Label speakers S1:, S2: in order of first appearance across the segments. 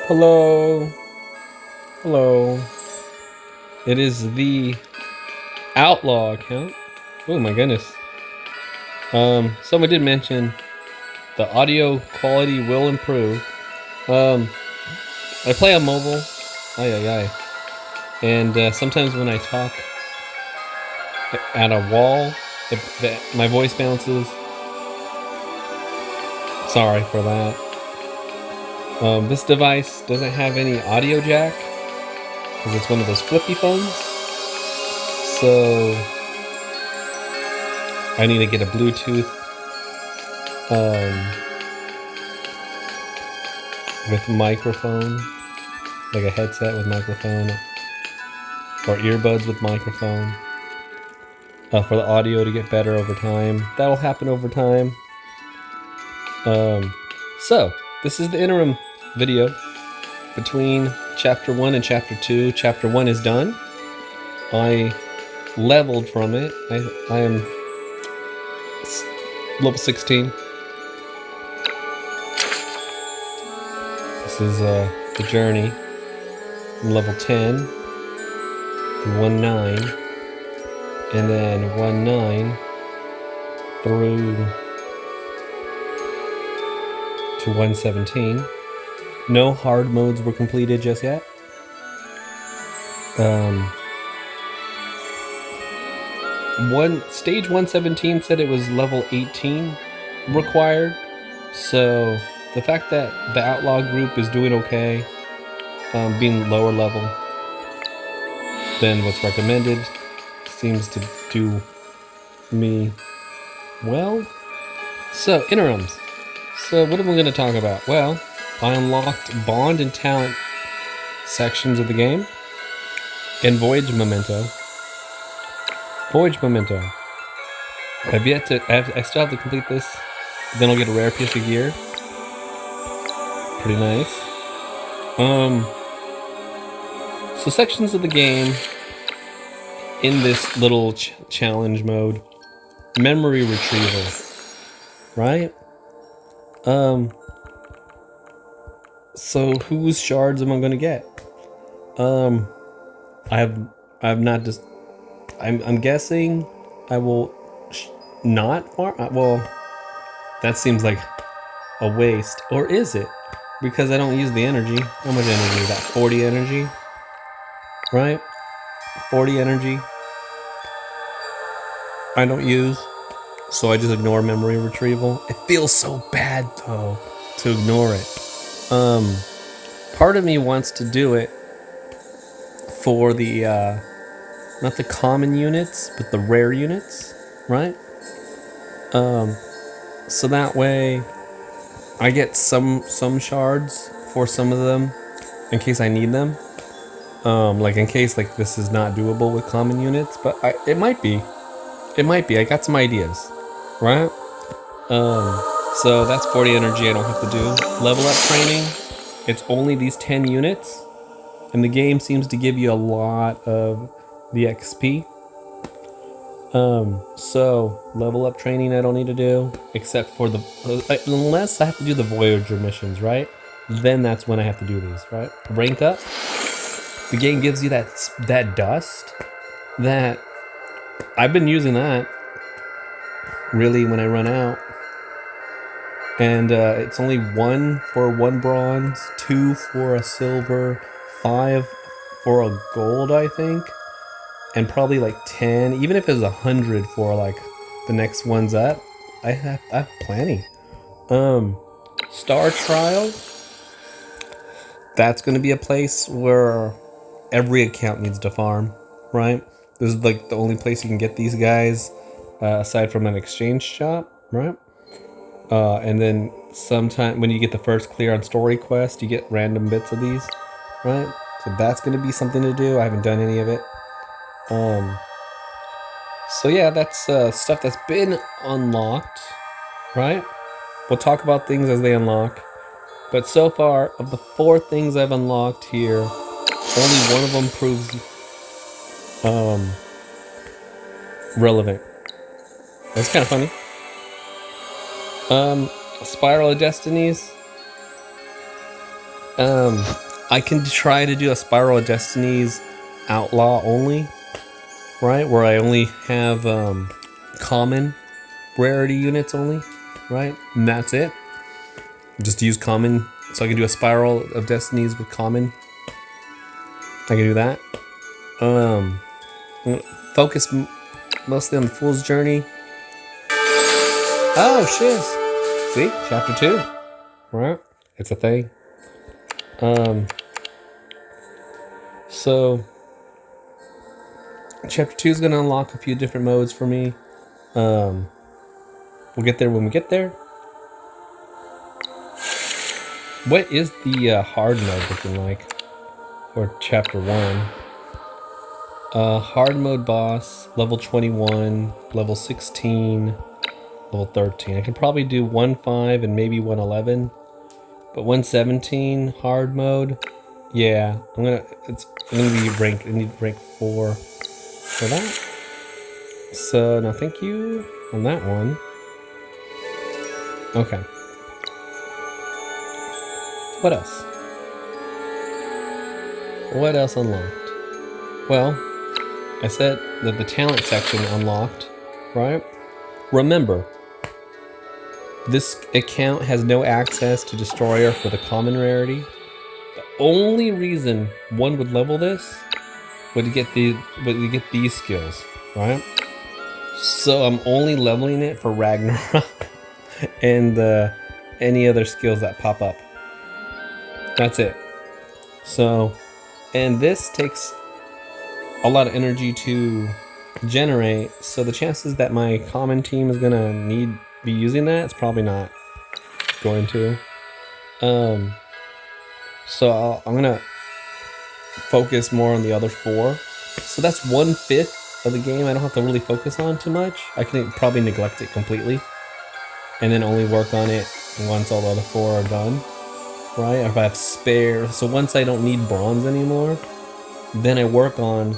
S1: Hello. Hello. It is the Outlaw account. Oh my goodness. Someone did mention the audio quality will improve. I play on mobile. And sometimes when I talk at a wall, my voice bounces. Sorry for that. This device doesn't have any audio jack because it's one of those flippy phones. So I need to get a Bluetooth with microphone, like a headset with microphone, or earbuds with microphone, for the audio to get better over time. That'll happen over time. So this is the interim video between chapter 1 and chapter 2. Chapter 1 is done. I leveled from it. I am level 16. This is the journey from level 10 to 1-9, and then 1-9 through to 117. No hard modes were completed just yet. Stage 117 said it was level 18 required, so the fact that the Outlaw group is doing okay, being lower level than what's recommended, seems to do me well. So, interims. So, what am I going to talk about? Well, I unlocked Bond and Talent sections of the game, and Voyage Memento. Voyage Memento. I still have to complete this. Then I'll get a rare piece of gear. Pretty nice. So sections of the game in this little challenge mode. Memory retrieval. Right? So whose shards am I gonna get? I'm guessing I will not farm. Well, that seems like a waste. Or is it? Because I don't use the energy. How much energy is that? 40 energy? Right? 40 energy. I don't use. So I just ignore memory retrieval. It feels so bad though to ignore it. Part of me wants to do it for the not the common units, but the rare units, right? So that way I get some shards for some of them in case I need them. Like in case like this is not doable with common units, but it might be. I got some ideas, right? So that's 40 energy I don't have to do. Level up training, it's only these 10 units, and the game seems to give you a lot of the XP. So level up training I don't need to do, except for the unless I have to do the Voyager missions, right? Then that's when I have to do these, right? Rank up. The game gives you that dust that I've been using that really when I run out. And it's only 1 for 1 bronze, 2 for a silver, 5 for a gold, I think, and probably like 10, even if it was 100 for like the next ones up. I have plenty. Star Trial. That's going to be a place where every account needs to farm, right? This is like the only place you can get these guys, aside from an exchange shop, right? And then sometime when you get the first clear on story quest, you get random bits of these, right? So that's going to be something to do. I haven't done any of it. So yeah, that's stuff that's been unlocked, right? We'll talk about things as they unlock. But so far, of the 4 things I've unlocked here, only one of them proves relevant. That's kind of funny. Spiral of Destinies. I can try to do a Spiral of Destinies outlaw only, right? Where I only have common rarity units only, right? And that's it. Just use common, so I can do a Spiral of Destinies with common. I can do that. I'm gonna focus mostly on the Fool's Journey. Oh, shiz. See? Chapter 2. Right? It's a thing. So Chapter 2 is going to unlock a few different modes for me. We'll get there when we get there. What is the hard mode looking like for Chapter 1? Hard mode boss, level 21, level 16, level 13. I can probably do 1.5 and maybe 1.11. But 117 hard mode, yeah, I'm gonna be ranked. I need rank 4 for that. So no, thank you on that one. Okay. What else? What else unlocked? Well, I said that the talent section unlocked, right? Remember, this account has no access to Destroyer for the common rarity. The only reason one would level this would get these skills, right? So I'm only leveling it for Ragnarok and any other skills that pop up. That's it. So, and this takes a lot of energy to generate, so the chances that my common team is gonna be using that, it's probably not going to. So I'm gonna focus more on the other 4. So that's 1/5 of the game I don't have to really focus on too much. I can probably neglect it completely and then only work on it once all the other 4 are done, right? Or if I have spare. So once I don't need bronze anymore, then I work on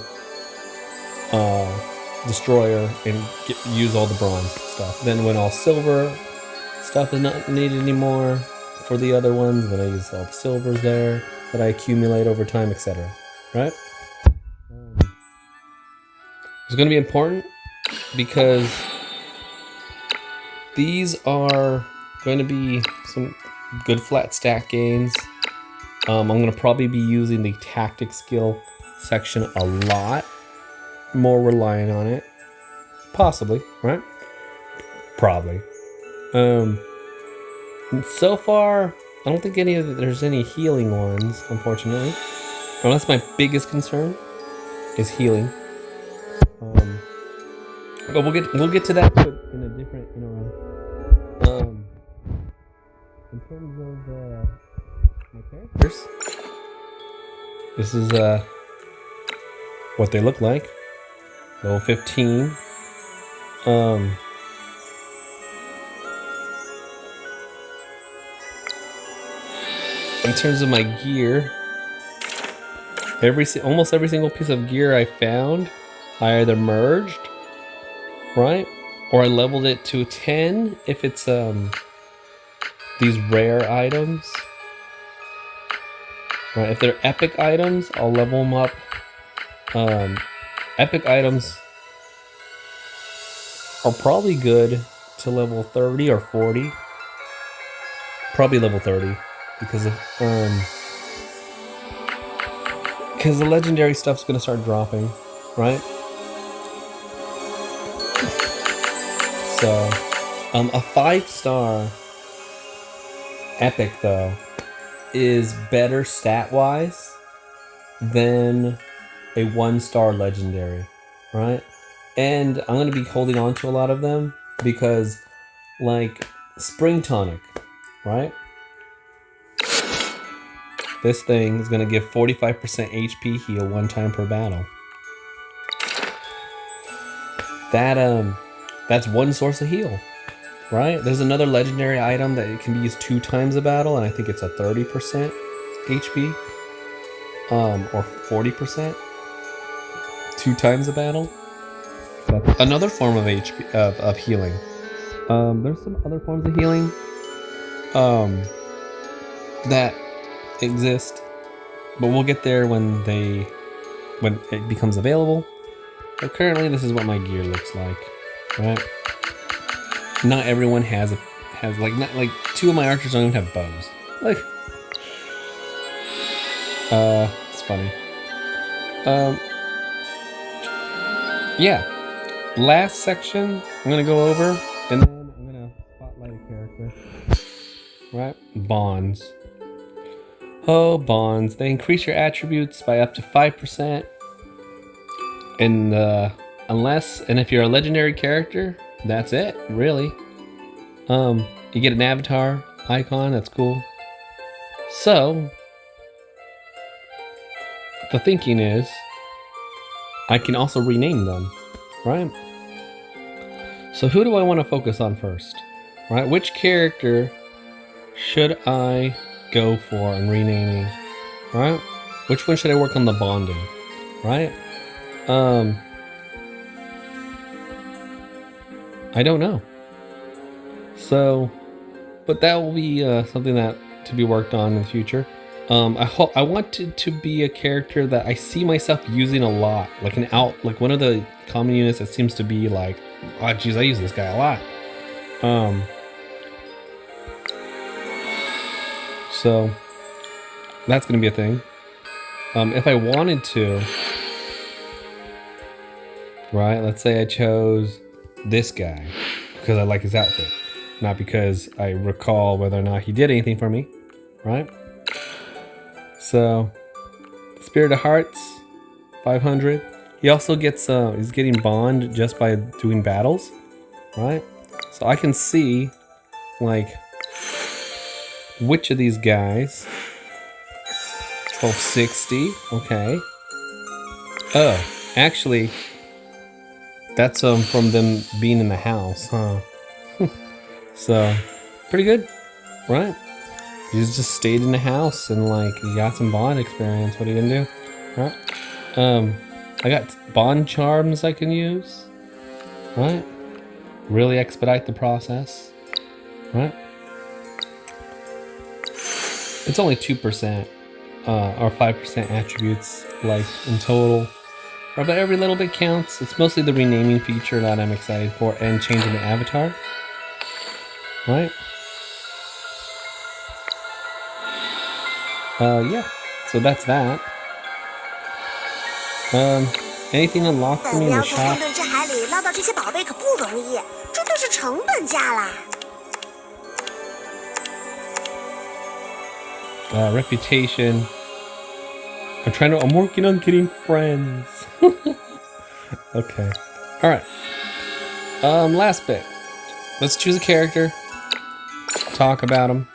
S1: Destroyer and use all the bronze stuff. Then when all silver stuff is not needed anymore for the other ones, then I use all the silvers there that I accumulate over time, etc. Right? It's going to be important because these are going to be some good flat stack gains. I'm going to probably be using the tactic skill section a lot more, relying on it, possibly, right? Probably. So far, I don't think there's any healing ones, unfortunately. Well, that's my biggest concern, is healing. But we'll get to that in a different in terms of my characters, this is what they look like. Level 15. In terms of my gear, almost every single piece of gear I found, I either merged, right, or I leveled it to 10 if it's these rare items. Right, if they're epic items, I'll level them up. Epic items are probably good to level 30 or 40. Probably level 30 because the legendary stuff's gonna start dropping, right? So, a 5-star epic though is better stat-wise than a 1-star legendary, right? And I'm gonna be holding on to a lot of them because, like, Spring Tonic, right? This thing is gonna give 45% HP heal 1 time per battle. That's one source of heal, right? There's another legendary item that it can be used 2 times a battle, and I think it's a 30% HP, or 40%, 2 times a battle. That's another form of HP of healing. There's some other forms of healing that exist, but we'll get there when it becomes available. But currently, this is what my gear looks like, right? Not everyone has not like 2 of my archers don't even have bows. Like, it's funny. Yeah. Last section I'm gonna go over, and then I'm gonna spotlight a character. Right? Bonds. Oh, bonds. They increase your attributes by up to 5%. And if you're a legendary character, that's it, really. You get an avatar icon, that's cool. So, the thinking is, I can also rename them, right? So who do I want to focus on first? Right? Which character should I go for in renaming? Right? Which one should I work on the bonding? Right? I don't know. So, but that will be something that to be worked on in the future. I want it to be a character that I see myself using a lot, like one of the common units that seems to be like, oh geez, I use this guy a lot. So that's gonna be a thing. If I wanted to, right? Let's say I chose this guy because I like his outfit, not because I recall whether or not he did anything for me, right? So, Spirit of Hearts, 500. He also gets, he's getting bond just by doing battles, right? So I can see, like, which of these guys. 1260, okay. Oh, actually, that's from them being in the house, huh? So, pretty good, right? You just stayed in the house and like you got some bond experience. What are you gonna do? Right? I got bond charms I can use. Right? Really expedite the process. Right? It's only 2% or 5% attributes like in total. But every little bit counts. It's mostly the renaming feature that I'm excited for and changing the avatar. Right? Yeah. So that's that. Anything unlocked for me in the shop? Reputation. I'm working on getting friends. Okay. Alright. Last bit. Let's choose a character. Talk about him.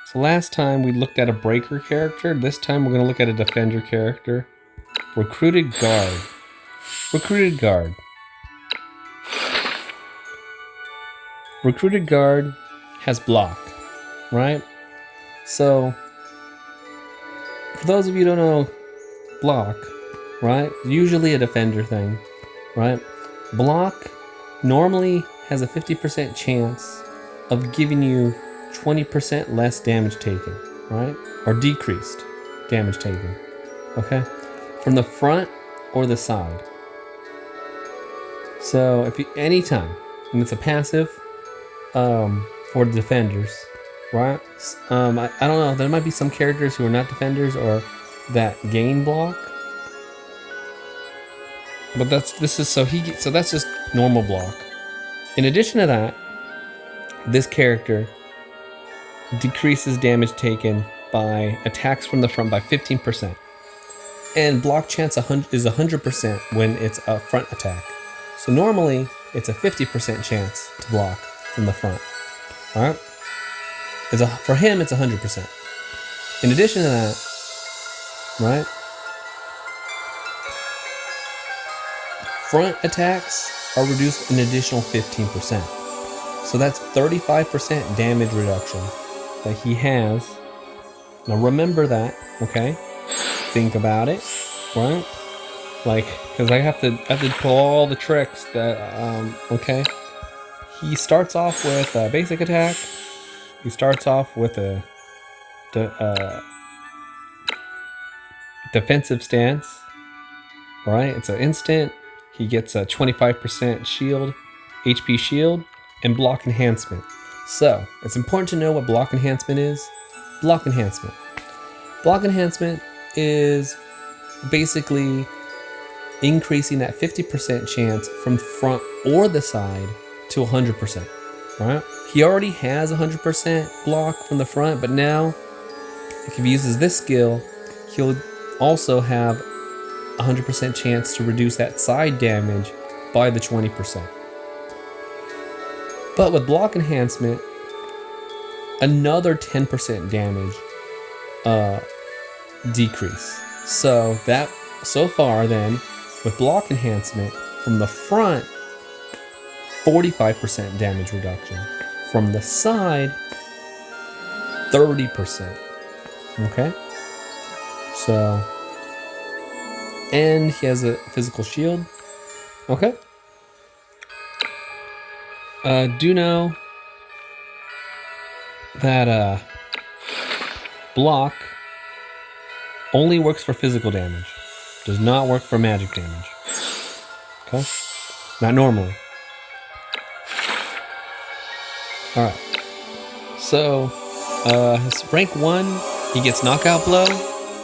S1: So last time we looked at a breaker character. This time we're going to look at a defender character. Recruited guard. Recruited guard. Recruited guard has block, right? So, for those of you who don't know block, right? Usually a defender thing, right? Block normally has a 50% chance of giving you 20% less damage taken, right? Or decreased damage taken, okay? From the front or the side. So if you anytime, and it's a passive for the defenders, right? I don't know, there might be some characters who are not defenders or that gain block. But that's just normal block. In addition to that, this character decreases damage taken by attacks from the front by 15%. And block chance is 100% when it's a front attack. So normally, it's a 50% chance to block from the front. Alright? For him, it's 100%. In addition to that, right? Front attacks are reduced an additional 15%. So that's 35% damage reduction that he has. Now remember that, okay? Think about it, right? Like, because I have to pull all the tricks that, okay? He starts off with a basic attack. He starts off with a defensive stance, right? It's an instant. He gets a 25% shield, HP shield, and block enhancement. So it's important to know what block enhancement is. Block enhancement. Block enhancement is basically increasing that 50% chance from front or the side to 100%, right? He already has 100% block from the front, but now if he uses this skill, he'll also have 100% chance to reduce that side damage by the 20%. But with block enhancement, another 10% damage decrease. So far then, with block enhancement, from the front, 45% damage reduction. From the side, 30%. Okay? So, and he has a physical shield. Okay? Do know that block only works for physical damage. Does not work for magic damage. Okay? Not normally. Alright. So, his rank 1, he gets knockout blow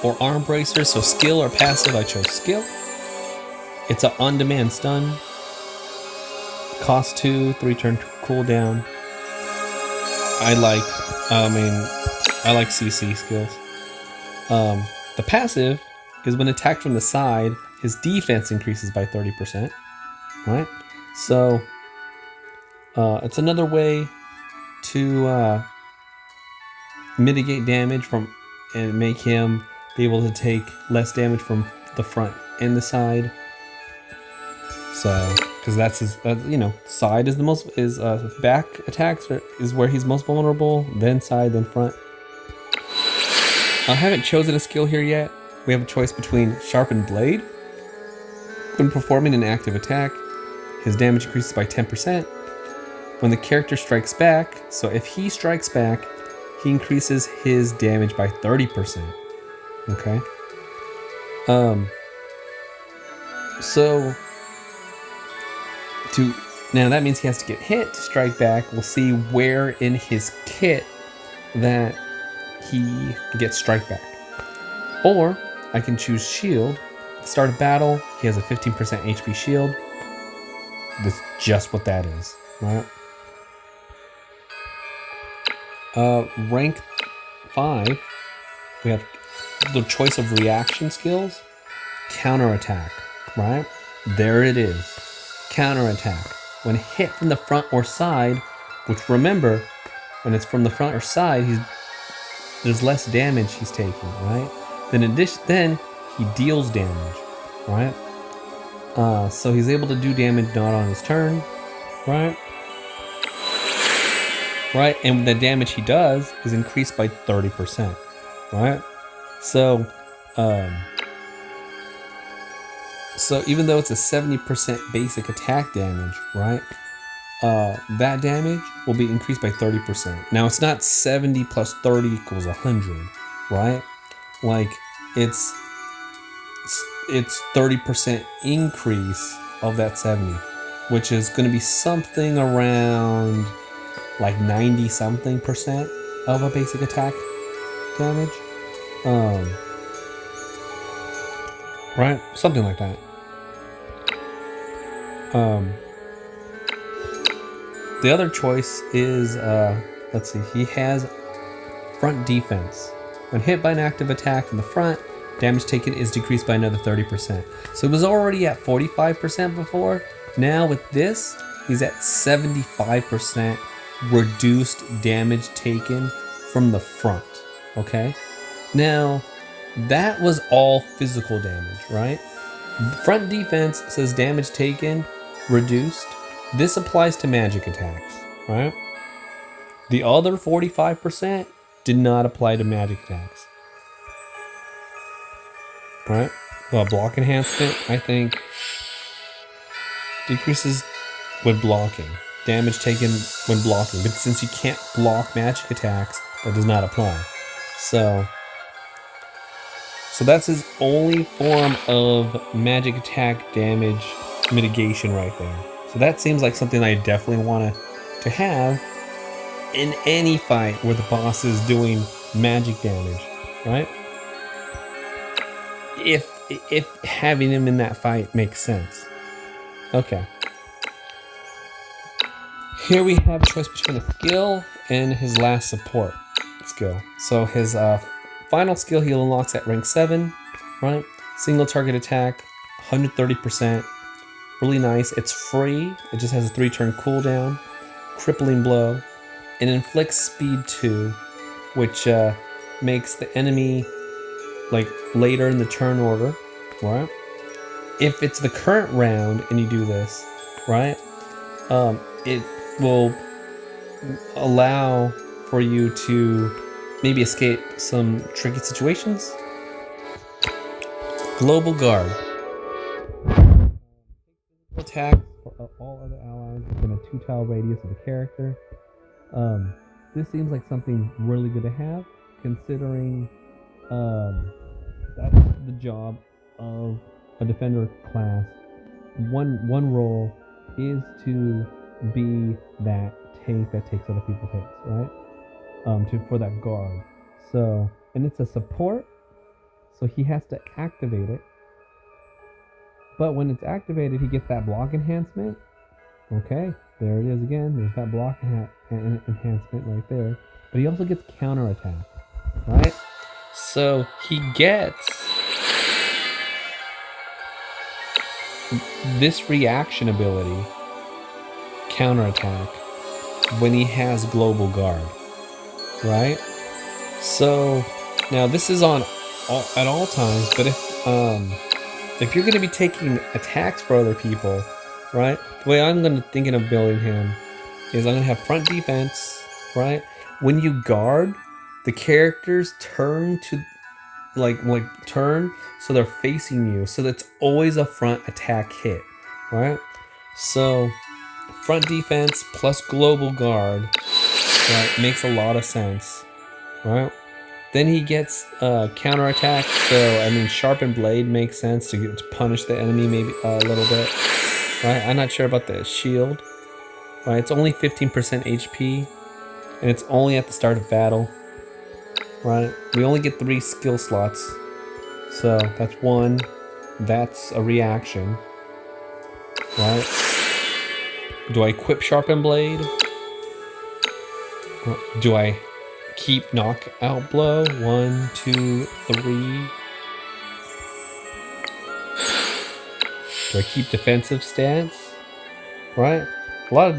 S1: or arm bracer. So skill or passive, I chose skill. It's an on-demand stun. Cost 2, 3-turn cooldown. I like CC skills. The passive is when attacked from the side, his defense increases by 30%. Right? So it's another way to mitigate damage from and make him be able to take less damage from the front and the side. So, because that's his, side is the most, back attacks is where he's most vulnerable, then side, then front. I haven't chosen a skill here yet. We have a choice between Sharpened Blade. When performing an active attack, his damage increases by 10%. When the character strikes back, so if he strikes back, he increases his damage by 30%. Okay? Now that means he has to get hit to strike back. We'll see where in his kit that he gets strike back. Or I can choose shield. At the start of battle, he has a 15% HP shield. That's just what that is, right? Rank 5, we have the choice of reaction skills. Counterattack, right? There it is. Counterattack. When hit from the front or side, which remember, when it's from the front or side, there's less damage he's taking, right? Then he deals damage, right? So he's able to do damage not on his turn, right? Right, and the damage he does is increased by 30%, right? So even though it's a 70% basic attack damage, right? That damage will be increased by 30%. Now it's not 70 plus 30 equals 100, right? Like it's 30% increase of that 70, which is going to be something around like 90 something percent of a basic attack damage. Right? Something like that. The other choice is, let's see, he has front defense. When hit by an active attack from the front, damage taken is decreased by another 30%. So it was already at 45% before. Now with this, he's at 75% reduced damage taken from the front, okay? Now, that was all physical damage, right? Front defense says damage taken, reduced. This applies to magic attacks, right? The other 45% did not apply to magic attacks, right? Well, block enhancement, I think, decreases when blocking. Damage taken when blocking. But since you can't block magic attacks, that does not apply. So So that's his only form of magic attack damage mitigation right there. So that seems like something I definitely want to have in any fight where the boss is doing magic damage, right? If having him in that fight makes sense. Okay. Here we have a choice between a skill and his last support skill. So his final skill he unlocks at rank 7, right? Single target attack, 130%. Really nice. It's free. It just has a 3-turn cooldown. Crippling blow. It inflicts speed 2, which makes the enemy like later in the turn order, right? If it's the current round and you do this, right? It will allow for you to maybe escape some tricky situations. Global Guard. Attack for all other allies within a 2-tile radius of the character. This seems like something really good to have, considering that's the job of a defender class. One role is to be that tank that takes other people's hits, right? For that guard. So, and it's a support, so he has to activate it. But when it's activated, he gets that block enhancement. Okay, there it is again. There's that block enhancement right there. But he also gets counterattack, right? So he gets this reaction ability, counterattack, when he has Global Guard, right? So now this is on at all times, but if you're going to be taking attacks for other people, right? The way I'm thinking of building him is I'm going to have front defense, right? When you guard, the characters turn to like turn so they're facing you, so that's always a front attack hit, right? So front defense plus Global Guard, right, makes a lot of sense, right? Then he gets counterattack, so I mean Sharpened Blade makes sense to punish the enemy maybe a little bit, right? I'm not sure about the shield, right? It's only 15% HP, and it's only at the start of battle, right? We only get 3 skill slots, so that's 1. That's a reaction, right? Do I equip Sharpened Blade? Or do I keep knockout blow? 1, 2, 3. Do I keep defensive stance? Right? A lot of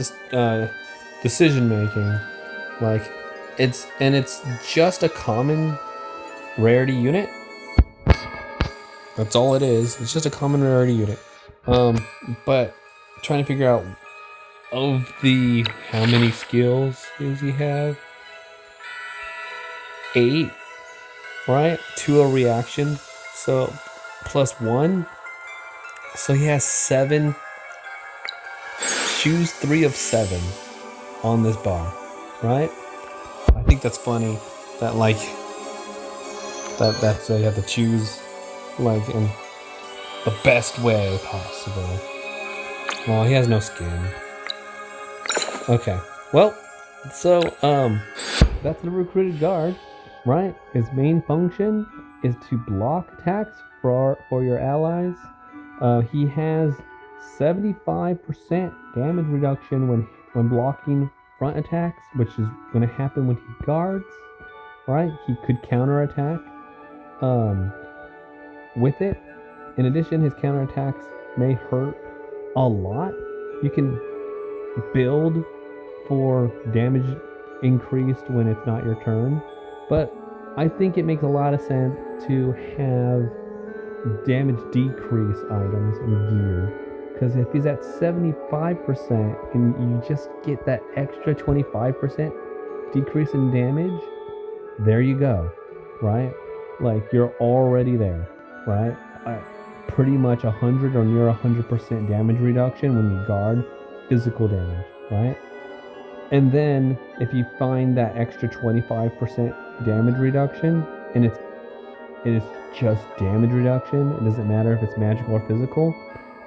S1: decision making. Like, it's just a common rarity unit. That's all it is. It's just a common rarity unit. But trying to figure out of the how many skills does he have? 8, right? 2 a reaction, so plus 1. So he has 7. Choose 3 of 7 on this bar, right? I think that's funny that like that's you have to choose like in the best way possible. Well, he has no skin. Okay, well, so that's the recruited guard, right? His main function is to block attacks for your allies. He has 75% damage reduction when blocking front attacks, which is going to happen when he guards, right? He could counterattack with it. In addition, his counterattacks may hurt a lot. You can build for damage increased when it's not your turn, but I think it makes a lot of sense to have damage decrease items and gear, because if he's at 75% and you just get that extra 25% decrease in damage, there you go, right? Like, you're already there, right? Pretty much 100 or near 100% damage reduction when you guard physical damage, right? And then if you find that extra 25% damage reduction and it's and it's just damage reduction, it doesn't matter if it's magical or physical,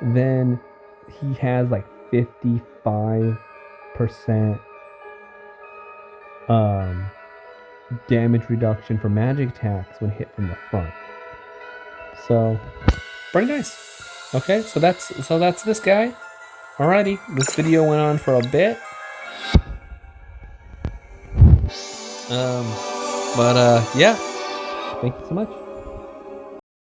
S1: then he has like 55% damage reduction for magic attacks when hit from the front. So pretty nice. Okay, so that's this guy. Alrighty, this video went on for a bit. But yeah, thank you so much.